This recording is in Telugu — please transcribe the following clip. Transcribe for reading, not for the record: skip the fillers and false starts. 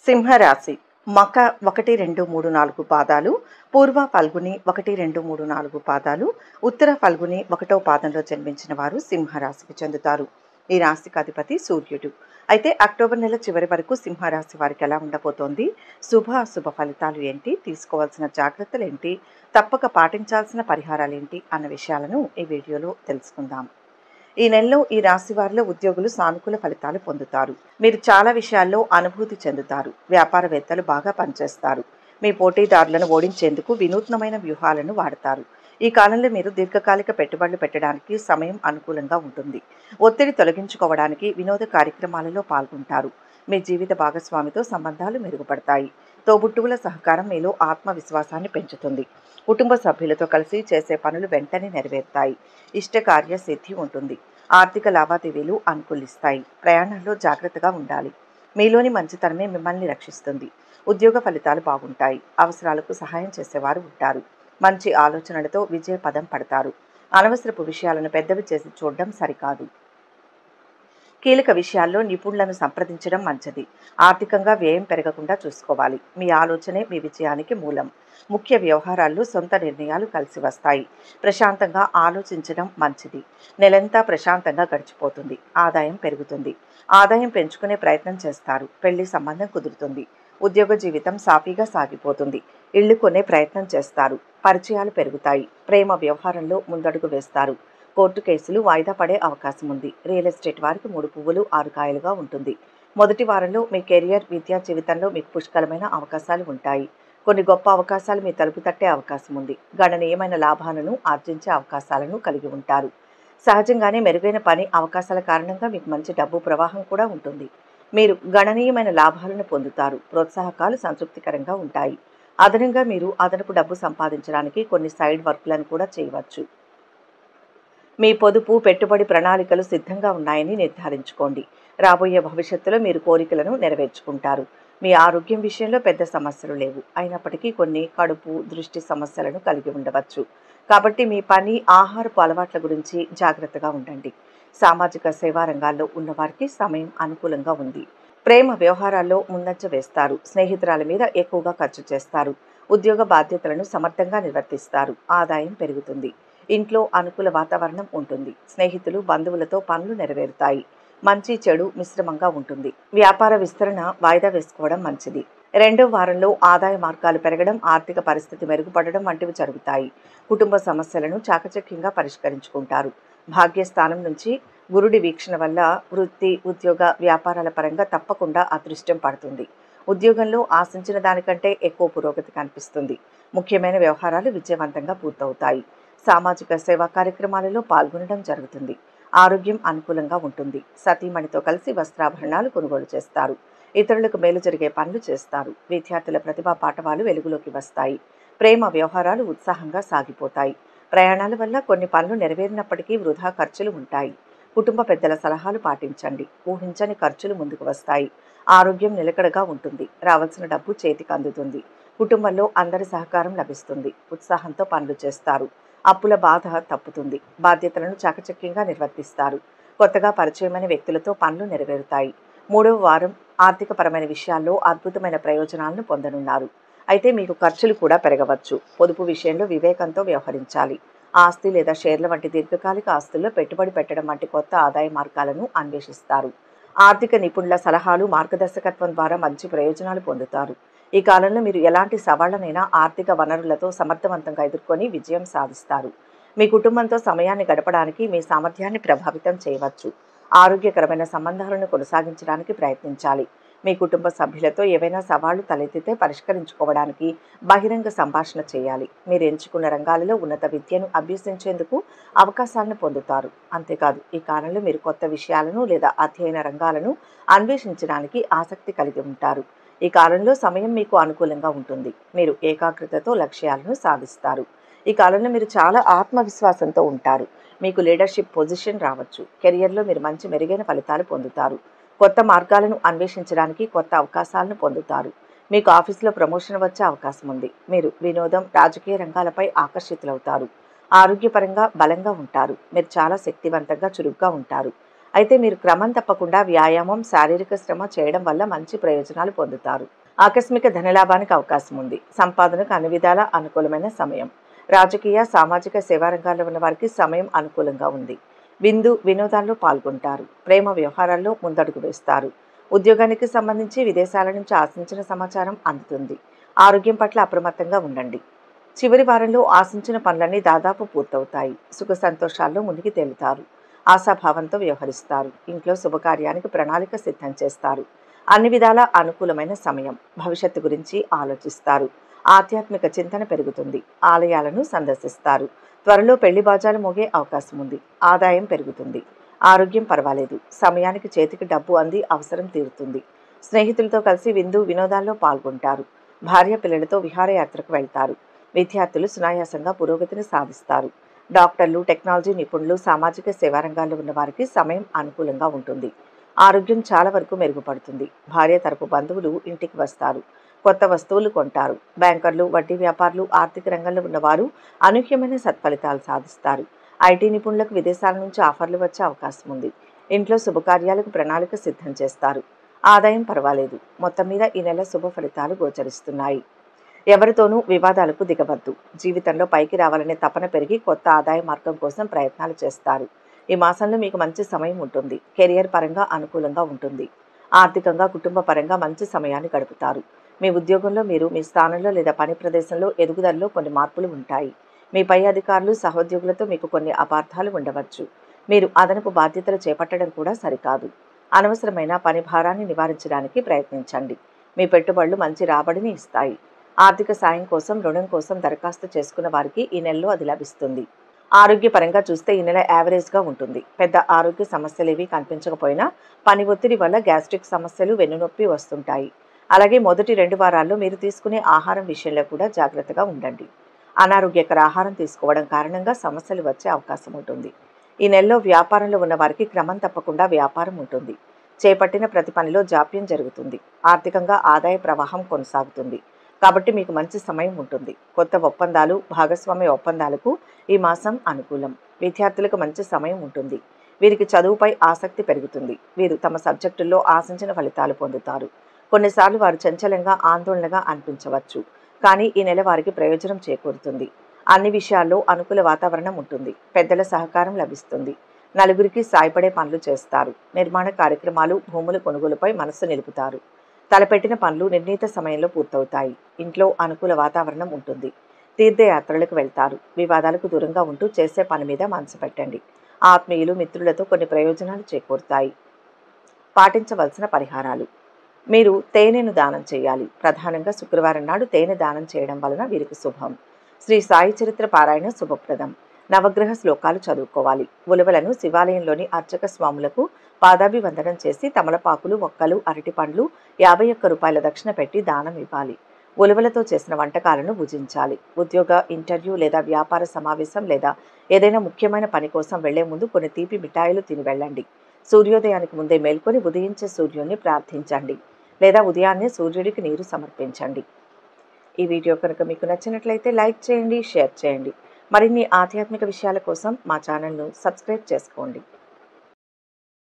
సింహరాశి మక 1, 2, 3, 4 పాదాలు, పూర్వ ఫల్గుని 1, 2, 3, 4 పాదాలు, ఉత్తర ఫల్గుని 1వ పాదంలో జన్మించిన వారు సింహరాశికి చెందుతారు. ఈ రాశికి అధిపతి సూర్యుడు. అయితే అక్టోబర్ నెల చివరి వరకు సింహరాశి వారికి ఎలా ఉండబోతోంది, శుభ అశుభ ఫలితాలు ఏంటి, తీసుకోవాల్సిన జాగ్రత్తలు ఏంటి, తప్పక పాటించాల్సిన పరిహారాలు ఏంటి అన్న విషయాలను ఈ వీడియోలో తెలుసుకుందాం. ఈ నెలలో ఈ రాశి వారిలో ఉద్యోగులు సానుకూల ఫలితాలు పొందుతారు. మీరు చాలా విషయాల్లో అనుభూతి చెందుతారు. వ్యాపారవేత్తలు బాగా పనిచేస్తారు. మీ పోటీదారులను ఓడించేందుకు వినూత్నమైన వ్యూహాలను వాడతారు. ఈ కాలంలో మీరు దీర్ఘకాలిక పెట్టుబడులు పెట్టడానికి సమయం అనుకూలంగా ఉంటుంది. ఒత్తిడి తొలగించుకోవడానికి వినోద కార్యక్రమాలలో పాల్గొంటారు. మీ జీవిత భాగస్వామితో సంబంధాలు మెరుగుపడతాయి. తోబుట్టువుల సహకారం మీలో ఆత్మవిశ్వాసాన్ని పెంచుతుంది. కుటుంబ సభ్యులతో కలిసి చేసే పనులు వెంటనే నెరవేరుతాయి. ఇష్టకార్య సిద్ధి ఉంటుంది. ఆర్థిక లావాదేవీలు అనుకూలిస్తాయి. ప్రయాణాల్లో జాగ్రత్తగా ఉండాలి. మీలోని మంచితనమే మిమ్మల్ని రక్షిస్తుంది. ఉద్యోగ ఫలితాలు బాగుంటాయి. అవసరాలకు సహాయం చేసేవారు ఉంటారు. మంచి ఆలోచనలతో విజయ పదం పడతారు. అనవసరపు విషయాలను పెద్దవి చేసి చూడడం సరికాదు. కీలక విషయాల్లో నిపుణులను సంప్రదించడం మంచిది. ఆర్థికంగా వ్యయం పెరగకుండా చూసుకోవాలి. మీ ఆలోచనే మీ విజయానికి మూలం. ముఖ్య వ్యవహారాల్లో సొంత నిర్ణయాలు కలిసి వస్తాయి. ప్రశాంతంగా ఆలోచించడం మంచిది. నెలంతా ప్రశాంతంగా గడిచిపోతుంది. ఆదాయం పెరుగుతుంది. ఆదాయం పెంచుకునే ప్రయత్నం చేస్తారు. పెళ్లి సంబంధం కుదురుతుంది. ఉద్యోగ జీవితం సాఫీగా సాగిపోతుంది. ఇళ్లు కొనే ప్రయత్నం చేస్తారు. పరిచయాలు పెరుగుతాయి. ప్రేమ వ్యవహారంలో ముందడుగు వేస్తారు. కోర్టు కేసులు వాయిదా పడే అవకాశం ఉంది. రియల్ ఎస్టేట్ వారికి 3 పువ్వులు 6 కాయలుగా ఉంటుంది. మొదటి వారంలో మీ కెరియర్, విద్యా జీవితంలో మీకు పుష్కలమైన అవకాశాలు ఉంటాయి. కొన్ని గొప్ప అవకాశాలు మీ తలుపు తట్టే అవకాశం ఉంది. గణనీయమైన లాభాలను ఆర్జించే అవకాశాలను కలిగి ఉంటారు. సహజంగానే మెరుగైన పని అవకాశాల కారణంగా మీకు మంచి డబ్బు ప్రవాహం కూడా ఉంటుంది. మీరు గణనీయమైన లాభాలను పొందుతారు. ప్రోత్సాహకాలు సంతృప్తికరంగా ఉంటాయి. అదనంగా మీరు అదనపు డబ్బు సంపాదించడానికి కొన్ని సైడ్ వర్క్లను కూడా చేయవచ్చు. మీ పొదుపు, పెట్టుబడి ప్రణాళికలు సిద్ధంగా ఉన్నాయని నిర్ధారించుకోండి. రాబోయే భవిష్యత్తులో మీరు కోరికలను నెరవేర్చుకుంటారు. మీ ఆరోగ్యం విషయంలో పెద్ద సమస్యలు లేవు. అయినప్పటికీ కొన్ని కడుపు, దృష్టి సమస్యలను కలిగి ఉండవచ్చు. కాబట్టి మీ పని, ఆహారపు అలవాట్ల గురించి జాగ్రత్తగా ఉండండి. సామాజిక సేవా రంగాల్లో ఉన్నవారికి సమయం అనుకూలంగా ఉంది. ప్రేమ వ్యవహారాల్లో ముందంజ వేస్తారు. స్నేహితురాల మీద ఎక్కువగా ఖర్చు చేస్తారు. ఉద్యోగ బాధ్యతలను సమర్థంగా నిర్వర్తిస్తారు. ఆదాయం పెరుగుతుంది. ఇంట్లో అనుకూల వాతావరణం ఉంటుంది. స్నేహితులు, బంధువులతో పనులు నెరవేరుతాయి. మంచి చెడు మిశ్రమంగా ఉంటుంది. వ్యాపార విస్తరణ వాయిదా వేసుకోవడం మంచిది. రెండవ వారంలో ఆదాయ మార్గాలు పెరగడం, ఆర్థిక పరిస్థితి మెరుగుపడడం వంటివి జరుగుతాయి. కుటుంబ సమస్యలను చాకచక్యంగా పరిష్కరించుకుంటారు. భాగ్యస్థానం నుంచి గురుడి వీక్షణ వల్ల వృత్తి, ఉద్యోగ, వ్యాపారాల పరంగా తప్పకుండా అదృష్టం పడుతుంది. ఉద్యోగంలో ఆశించిన దానికంటే ఎక్కువ పురోగతి కనిపిస్తుంది. ముఖ్యమైన వ్యవహారాలు విజయవంతంగా పూర్తవుతాయి. సామాజిక సేవా కార్యక్రమాలలో పాల్గొనడం జరుగుతుంది. ఆరోగ్యం అనుకూలంగా ఉంటుంది. సతీమణితో కలిసి వస్త్రాభరణాలు కొనుగోలు చేస్తారు. ఇతరులకు మేలు జరిగే పనులు చేస్తారు. విద్యార్థుల ప్రతిభా పాఠవాలు వెలుగులోకి వస్తాయి. ప్రేమ వ్యవహారాలు ఉత్సాహంగా సాగిపోతాయి. ప్రయాణాల వల్ల కొన్ని పనులు నెరవేరినప్పటికీ వృధా ఖర్చులు ఉంటాయి. కుటుంబ పెద్దల సలహాలు పాటించండి. ఊహించని ఖర్చులు ముందుకు వస్తాయి. ఆరోగ్యం నిలకడగా ఉంటుంది. రావాల్సిన డబ్బు చేతికి అందుతుంది. కుటుంబంలో అందరి సహకారం లభిస్తుంది. ఉత్సాహంతో పనులు చేస్తారు. అప్పుల బాధ తప్పుతుంది. బాధ్యతలను చాకచక్యంగా నిర్వర్తిస్తారు. కొత్తగా పరిచయమైన వ్యక్తులతో పనులు నెరవేరుతాయి. 3వ వారం ఆర్థికపరమైన విషయాల్లో అద్భుతమైన ప్రయోజనాలను పొందనున్నారు. అయితే మీకు ఖర్చులు కూడా పెరగవచ్చు. పొదుపు విషయంలో వివేకంతో వ్యవహరించాలి. ఆస్తి లేదా షేర్ల వంటి దీర్ఘకాలిక ఆస్తుల్లో పెట్టుబడి పెట్టడం వంటి కొత్త ఆదాయ మార్గాలను అన్వేషిస్తారు. ఆర్థిక నిపుణుల సలహాలు, మార్గదర్శకత్వం ద్వారా మంచి ప్రయోజనాలు పొందుతారు. ఈ కాలంలో మీరు ఎలాంటి సవాళ్లనైనా ఆర్థిక వనరులతో సమర్థవంతంగా ఎదుర్కొని విజయం సాధిస్తారు. మీ కుటుంబంతో సమయాన్ని గడపడానికి మీ సామర్థ్యాన్ని ప్రభావితం చేయవచ్చు. ఆరోగ్యకరమైన సంబంధాలను కొనసాగించడానికి ప్రయత్నించాలి. మీ కుటుంబ సభ్యులతో ఏవైనా సవాళ్లు తలెత్తితే పరిష్కరించుకోవడానికి బహిరంగ సంభాషణ చేయాలి. మీరు ఎంచుకున్న రంగాలలో ఉన్నత విద్యను అభ్యసించేందుకు అవకాశాలను పొందుతారు. అంతేకాదు, ఈ కాలంలో మీరు కొత్త విషయాలను లేదా అధ్యయన రంగాలను అన్వేషించడానికి ఆసక్తి కలిగి ఉంటారు. ఈ కాలంలో సమయం మీకు అనుకూలంగా ఉంటుంది. మీరు ఏకాగ్రతతో లక్ష్యాలను సాధిస్తారు. ఈ కాలంలో మీరు చాలా ఆత్మవిశ్వాసంతో ఉంటారు. మీకు లీడర్షిప్ పొజిషన్ రావచ్చు. కెరియర్లో మీరు మంచి మెరుగైన ఫలితాలు పొందుతారు. కొత్త మార్గాలను అన్వేషించడానికి కొత్త అవకాశాలను పొందుతారు. మీకు ఆఫీసులో ప్రమోషన్ వచ్చే అవకాశం ఉంది. మీరు వినోదం, రాజకీయ రంగాలపై ఆకర్షితులవుతారు. ఆరోగ్యపరంగా బలంగా ఉంటారు. మీరు చాలా శక్తివంతంగా, చురుగ్గా ఉంటారు. అయితే మీరు క్రమం తప్పకుండా వ్యాయామం, శారీరక శ్రమ చేయడం వల్ల మంచి ప్రయోజనాలు పొందుతారు. ఆకస్మిక ధనలాభానికి అవకాశం ఉంది. సంపాదనకు అన్ని విధాల అనుకూలమైన సమయం. రాజకీయ, సామాజిక సేవా రంగాల్లో ఉన్న వారికి సమయం అనుకూలంగా ఉంది. వినోదాల్లో పాల్గొంటారు. ప్రేమ వ్యవహారాల్లో ముందడుగు వేస్తారు. ఉద్యోగానికి సంబంధించి విదేశాల నుంచి ఆశించిన సమాచారం అందుతుంది. ఆరోగ్యం పట్ల అప్రమత్తంగా ఉండండి. చివరి వారంలో ఆశించిన పనులన్నీ దాదాపు పూర్తవుతాయి. సుఖ సంతోషాల్లో మునిగి తేలుతారు. ఆశాభావంతో వ్యవహరిస్తారు. ఇంట్లో శుభకార్యానికి ప్రణాళిక సిద్ధం చేస్తారు. అన్ని విధాల అనుకూలమైన సమయం. భవిష్యత్తు గురించి ఆలోచిస్తారు. ఆధ్యాత్మిక చింతన పెరుగుతుంది. ఆలయాలను సందర్శిస్తారు. త్వరలో పెళ్లి బాజాలు మోగే అవకాశం ఉంది. ఆదాయం పెరుగుతుంది. ఆరోగ్యం పర్వాలేదు. సమయానికి చేతికి డబ్బు అంది అవసరం తీరుతుంది. స్నేహితులతో కలిసి వినోదాల్లో పాల్గొంటారు. భార్య పిల్లలతో విహారయాత్రకు వెళ్తారు. విద్యార్థులు సునాయాసంగా పురోగతిని సాధిస్తారు. డాక్టర్లు, టెక్నాలజీ నిపుణులు, సామాజిక సేవా రంగాల్లో ఉన్న వారికి సమయం అనుకూలంగా ఉంటుంది. ఆరోగ్యం చాలా వరకు మెరుగుపడుతుంది. భార్య తరపు బంధువులు ఇంటికి వస్తారు. కొత్త వస్తువులు కొంటారు. బ్యాంకర్లు, వడ్డీ వ్యాపారులు, ఆర్థిక రంగంలో ఉన్నవారు అనూహ్యమైన సత్ఫలితాలు సాధిస్తారు. ఐటీ నిపుణులకు విదేశాల నుంచి ఆఫర్లు వచ్చే అవకాశం ఉంది. ఇంట్లో శుభకార్యాలకు ప్రణాళిక సిద్ధం చేస్తారు. ఆదాయం పర్వాలేదు. మొత్తం మీద ఈ నెల శుభ ఫలితాలు గోచరిస్తున్నాయి. ఎవరితోనూ వివాదాలకు దిగవద్దు. జీవితంలో పైకి రావాలనే తపన పెరిగి కొత్త ఆదాయ మార్గం కోసం ప్రయత్నాలు చేస్తారు. ఈ మాసంలో మీకు మంచి సమయం ఉంటుంది. కెరియర్ పరంగా అనుకూలంగా ఉంటుంది. ఆర్థికంగా, కుటుంబ పరంగా మంచి సమయాన్ని గడుపుతారు. మీ ఉద్యోగంలో మీరు మీ స్థానంలో లేదా పని ప్రదేశంలో ఎదుగుదలలో కొన్ని మార్పులు ఉంటాయి. మీ పై అధికారులు, సహోద్యోగులతో మీకు కొన్ని అపార్థాలు ఉండవచ్చు. మీరు అదనపు బాధ్యతలు చేపట్టడం కూడా సరికాదు. అనవసరమైన పని భారాన్ని నివారించడానికి ప్రయత్నించండి. మీ పెట్టుబడులు మంచి రాబడిని ఇస్తాయి. ఆర్థిక సాయం కోసం, రుణం కోసం దరఖాస్తు చేసుకున్న వారికి ఈ నెలలో అది లభిస్తుంది. ఆరోగ్యపరంగా చూస్తే ఈ నెల యావరేజ్గా ఉంటుంది. పెద్ద ఆరోగ్య సమస్యలేవీ కనిపించకపోయినా పని ఒత్తిడి వల్ల గ్యాస్ట్రిక్ సమస్యలు, వెన్నునొప్పి వస్తుంటాయి. అలాగే మొదటి 2 వారాల్లో మీరు తీసుకునే ఆహారం విషయంలో కూడా జాగ్రత్తగా ఉండండి. అనారోగ్యకర ఆహారం తీసుకోవడం కారణంగా సమస్యలు వచ్చే అవకాశం ఉంటుంది. ఈ నెలలో వ్యాపారంలో ఉన్న వారికి క్రమం తప్పకుండా వ్యాపారం ఉంటుంది. చేపట్టిన ప్రతి పనిలో జాప్యం జరుగుతుంది. ఆర్థికంగా ఆదాయ ప్రవాహం కొనసాగుతుంది. కాబట్టి మీకు మంచి సమయం ఉంటుంది. కొత్త ఒప్పందాలు, భాగస్వామ్య ఒప్పందాలకు ఈ మాసం అనుకూలం. విద్యార్థులకు మంచి సమయం ఉంటుంది. వీరికి చదువుపై ఆసక్తి పెరుగుతుంది. వీరు తమ సబ్జెక్టుల్లో ఆశించిన ఫలితాలు పొందుతారు. కొన్నిసార్లు వారు చంచలంగా, ఆందోళనగా అనిపించవచ్చు. కానీ ఈ నెల వారికి ప్రయోజనం చేకూరుతుంది. అన్ని విషయాల్లో అనుకూల వాతావరణం ఉంటుంది. పెద్దల సహకారం లభిస్తుంది. నలుగురికి సాయపడే పనులు చేస్తారు. నిర్మాణ కార్యక్రమాలు, భూముల కొనుగోలుపై మనస్సు నిలుపుతారు. తలపెట్టిన పనులు నిర్ణీత సమయంలో పూర్తవుతాయి. ఇంట్లో అనుకూల వాతావరణం ఉంటుంది. తీర్థయాత్రలకు వెళ్తారు. వివాదాలకు దూరంగా ఉంటూ చేసే పని మీద మనసు పెట్టండి. ఆత్మీయులు, మిత్రులతో కొన్ని ప్రయోజనాలు చేకూరుతాయి. పాటించవలసిన పరిహారాలు: మీరు తేనెను దానం చేయాలి. ప్రధానంగా శుక్రవారం నాడు తేనె దానం చేయడం వలన వీరికి శుభం. శ్రీ సాయి చరిత్ర పారాయణ శుభప్రదం. నవగ్రహ శ్లోకాలు చదువుకోవాలి. ఉలవలను శివాలయంలోని అర్చక స్వాములకు పాదాభివందనం చేసి తమలపాకులు, ఒక్కలు, అరటిపండ్లు 51 రూపాయల దక్షిణ పెట్టి దానం ఇవ్వాలి. ఉలవలతో చేసిన వంటకాలను భుజించాలి. ఉద్యోగ, ఇంటర్వ్యూ లేదా వ్యాపార సమావేశం లేదా ఏదైనా ముఖ్యమైన పని కోసం వెళ్లే ముందు కొన్ని తీపి మిఠాయిలు తిని వెళ్ళండి. సూర్యోదయానికి ముందే మేల్కొని ఉదయించే సూర్యుడిని ప్రార్థించండి లేదా ఉదయాన్నే సూర్యుడికి నీరు సమర్పించండి. ఈ వీడియో కనుక మీకు నచ్చినట్లయితే లైక్ చేయండి, షేర్ చేయండి. మరిన్ని ఆధ్యాత్మిక విషయాల కోసం మా ఛానల్ను సబ్స్క్రైబ్ చేసుకోండి.